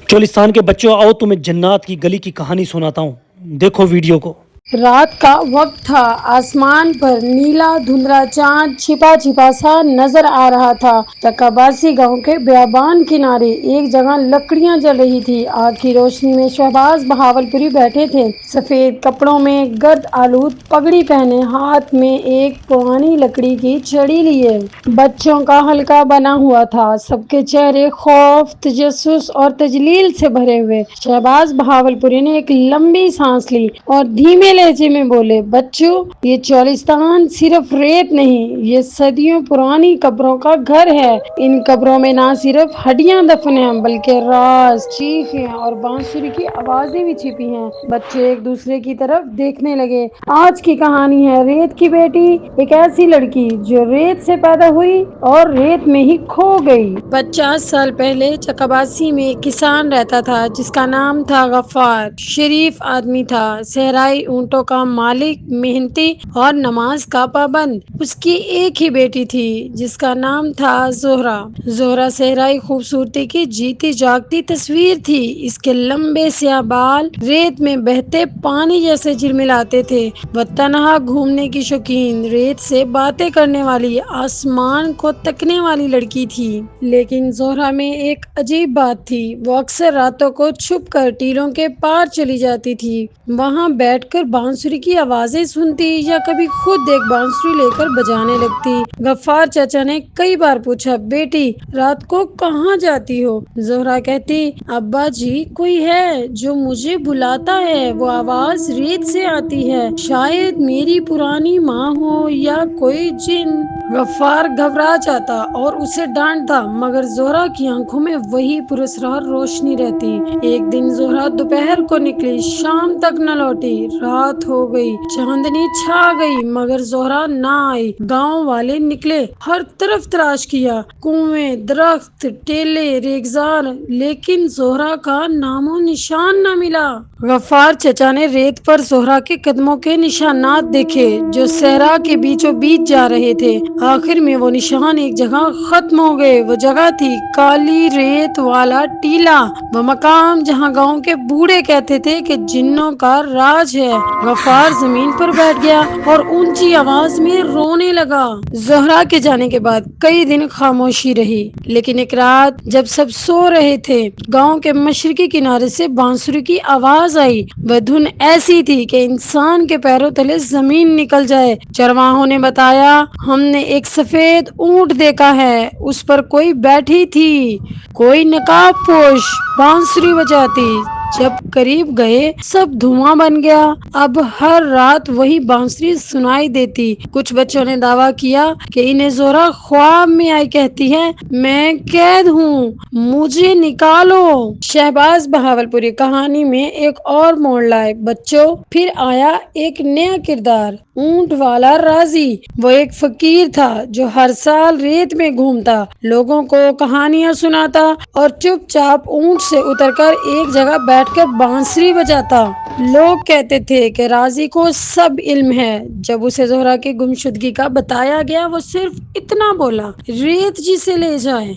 چولستان کے بچوں، آؤ تمہیں جنات کی گلی کی کہانی سناتا ہوں، دیکھو ویڈیو کو۔ رات کا وقت تھا، آسمان پر نیلا دھندلا چاند چھپا چھپا سا نظر آ رہا تھا۔ چکاباسی گاؤں کے بیابان کنارے ایک جگہ لکڑیاں جل رہی تھی۔ آگ کی روشنی میں شہباز بہاولپوری بیٹھے تھے، سفید کپڑوں میں، گرد آلود پگڑی پہنے، ہاتھ میں ایک پرانی لکڑی کی چھڑی لیے۔ بچوں کا حلقہ بنا ہوا تھا، سب کے چہرے خوف، تجسس اور تجلیل سے بھرے ہوئے۔ شہباز بہاولپوری نے ایک لمبی سانس لی اور دھیمے لہجے میں بولے، بچوں، یہ چولستان صرف ریت نہیں، یہ صدیوں پرانی قبروں کا گھر ہے۔ ان قبروں میں نہ صرف ہڈیاں دفن ہیں بلکہ راز، چیخیں اور بانسری کی آوازیں بھی چھپی ہیں۔ بچے ایک دوسرے کی طرف دیکھنے لگے۔ آج کی کہانی ہے ریت کی بیٹی، ایک ایسی لڑکی جو ریت سے پیدا ہوئی اور ریت میں ہی کھو گئی۔ 50 سال پہلے چکاباسی میں ایک کسان رہتا تھا جس کا نام تھا غفار۔ شریف آدمی تھا، صحرائی اونٹوں کا مالک، محنتی اور نماز کا پابند۔ اس کی ایک ہی بیٹی تھی جس کا نام تھا زہرہ۔ زہرہ صحرائی خوبصورتی کی جیتی جاگتی تصویر تھی۔ اس کے لمبے سیاہ بال ریت میں بہتے پانی جیسے جھلملاتے تھے۔ وہ تنہا گھومنے کی شوقین، ریت سے باتیں کرنے والی، آسمان کو تکنے والی لڑکی تھی۔ لیکن زہرہ میں ایک عجیب بات تھی، وہ اکثر راتوں کو چھپ کر ٹیلوں کے پار چلی جاتی تھی، وہاں بیٹھ کر بانسری کی آوازیں سنتی یا کبھی خود ایک بانسری لے کر بجانے لگتی۔ غفار چچا نے کئی بار پوچھا، بیٹی رات کو کہاں جاتی ہو؟ زہرہ کہتی، ابا جی، کوئی ہے جو مجھے بلاتا ہے، وہ آواز ریت سے آتی ہے، شاید میری پرانی ماں ہو یا کوئی جن۔ غفار گھبرا جاتا اور اسے ڈانٹتا، مگر زہرہ کی آنکھوں میں وہی پراسرار روشنی رہتی۔ ایک دن زہرہ دوپہر کو نکلی، شام تک نہ لوٹی۔ رات ہو گئی، چاندنی چھا گئی، مگر زہرہ نہ آئی۔ گاؤں والے نکلے، ہر طرف تلاش کیا، کنویں، درخت، ٹیلے، ریگزار، لیکن زہرہ کا نام و نشان نہ ملا۔ غفار چچا نے ریت پر زہرہ کے قدموں کے نشانات دیکھے جو صحرا کے بیچوں بیچ جا رہے تھے۔ آخر میں وہ نشان ایک جگہ ختم ہو گئے۔ وہ جگہ تھی کالی ریت والا ٹیلا، وہ مقام جہاں گاؤں کے بوڑھے کہتے تھے کہ جنوں کا راج ہے۔ غفار زمین پر بیٹھ گیا اور اونچی آواز میں رونے لگا۔ زہرہ کے جانے کے بعد کئی دن خاموشی رہی، لیکن ایک رات جب سب سو رہے تھے، گاؤں کے مشرقی کنارے سے بانسری کی آواز آئی۔ وہ دھن ایسی تھی کہ انسان کے پیروں تلے زمین نکل جائے۔ چرواہوں نے بتایا، ہم نے ایک سفید اونٹ دیکھا ہے، اس پر کوئی بیٹھی تھی، کوئی نقاب پوش، بانسری بجاتی۔ جب قریب گئے سب دھواں بن گیا۔ اب ہر رات وہی بانسری سنائی دیتی۔ کچھ بچوں نے دعویٰ کیا کہ انہیں زہرہ خواب میں آئی کہتی ہے، میں قید ہوں، مجھے نکالو۔ شہباز بہاولپوری کہانی میں ایک اور موڑ لائے۔ بچوں، پھر آیا ایک نیا کردار، اونٹ والا راضی۔ وہ ایک فقیر تھا جو ہر سال ریت میں گھومتا، لوگوں کو کہانیاں سناتا اور چپ چاپ اونٹ سے اتر کر ایک جگہ بیٹھ کر بانسری بجاتا۔ لوگ کہتے تھے کہ راضی کو سب علم ہے۔ جب اسے زہرہ کی گمشدگی کا بتایا گیا، وہ صرف اتنا بولا، ریت جسے لے جائے،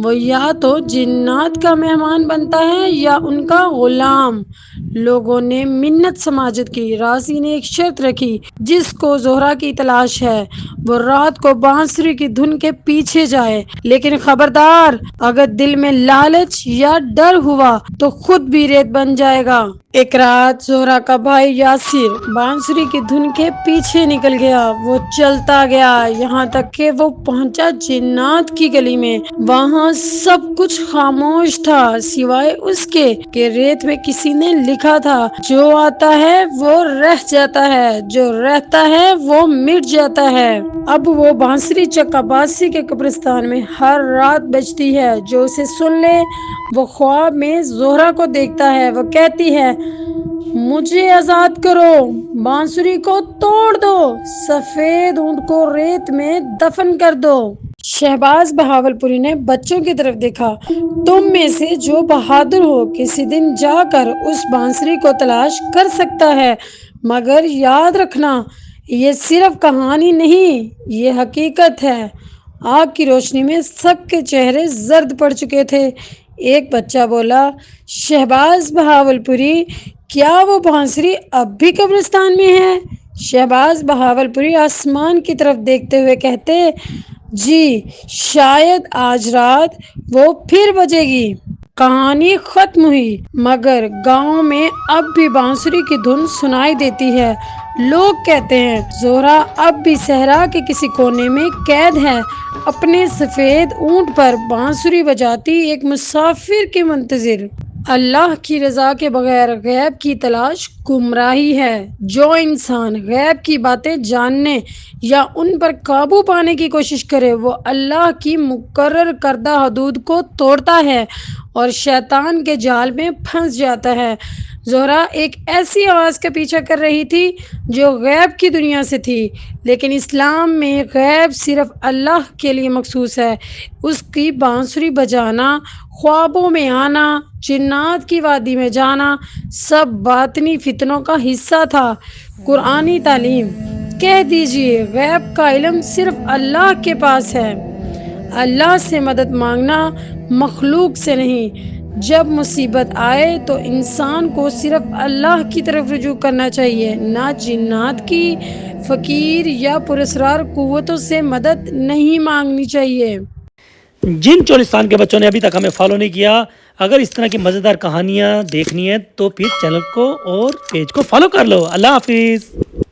وہ یا تو جنات کا مہمان بنتا ہے یا ان کا غلام۔ لوگوں نے منت سماجت کی۔ راضی نے ایک شرط رکھی، جس کو زہرہ کی تلاش ہے وہ رات کو بانسری کی دھن کے پیچھے جائے، لیکن خبردار، اگر دل میں لالچ یا ڈر ہوا تو خود بھی ریت بن جائے گا۔ ایک رات زہرہ کا بھائی یاسر بانسری کی دھن کے پیچھے نکل گیا۔ وہ چلتا گیا یہاں تک کہ وہ پہنچا جنات کی گلی میں۔ وہاں سب کچھ خاموش تھا سوائے اس کے کہ ریت میں کسی نے لکھا تھا، جو آتا ہے وہ رہ جاتا ہے، جو رہتا ہے وہ مٹ جاتا ہے۔ اب وہ بانسری چکاباسی کے قبرستان میں ہر رات بجتی ہے۔ جو اسے سن لے وہ خواب میں زہرہ کو دیکھتا ہے۔ وہ کہتی ہے، مجھے آزاد کرو، بانسری کو توڑ دو، سفید اونٹ کو ریت میں دفن کر دو۔ شہباز بہاولپوری نے بچوں کی طرف دیکھا، تم میں سے جو بہادر ہو کسی دن جا کر اس بانسری کو تلاش کر سکتا ہے، مگر یاد رکھنا، یہ صرف کہانی نہیں، یہ حقیقت ہے۔ آگ کی روشنی میں سب کے چہرے زرد پڑ چکے تھے۔ ایک بچہ بولا، شہباز بہاولپوری، کیا وہ بانسری اب بھی قبرستان میں ہے؟ شہباز بہاولپوری آسمان کی طرف دیکھتے ہوئے کہتے، جی شاید آج رات وہ پھر بجے گی۔ کہانی ختم ہوئی، مگر گاؤں میں اب بھی بانسری کی دھن سنائی دیتی ہے۔ لوگ کہتے ہیں زہرا اب بھی صحرا کے کسی کونے میں قید ہے، اپنے سفید اونٹ پر بانسری بجاتی ایک مسافر کے منتظر۔ اللہ کی رضا کے بغیر غیب کی تلاش گمراہی ہے۔ جو انسان غیب کی باتیں جاننے یا ان پر قابو پانے کی کوشش کرے وہ اللہ کی مقرر کردہ حدود کو توڑتا ہے اور شیطان کے جال میں پھنس جاتا ہے۔ زہرا ایک ایسی آواز کا پیچھا کر رہی تھی جو غیب کی دنیا سے تھی، لیکن اسلام میں غیب صرف اللہ کے لیے مخصوص ہے۔ اس کی بانسری بجانا، خوابوں میں آنا، جنات کی وادی میں جانا، سب باطنی فتنوں کا حصہ تھا۔ قرآنی تعلیم: کہہ دیجئے غیب کا علم صرف اللہ کے پاس ہے۔ اللہ سے مدد مانگنا، مخلوق سے نہیں۔ جب مصیبت آئے تو انسان کو صرف اللہ کی طرف رجوع کرنا چاہیے، نہ جنات کی، فقیر یا پراسرار قوتوں سے مدد نہیں مانگنی چاہیے۔ جن چولستان کے بچوں نے ابھی تک ہمیں فالو نہیں کیا، اگر اس طرح کی مزیدار کہانیاں دیکھنی ہے تو پھر چینل کو اور پیج کو فالو کر لو۔ اللہ حافظ۔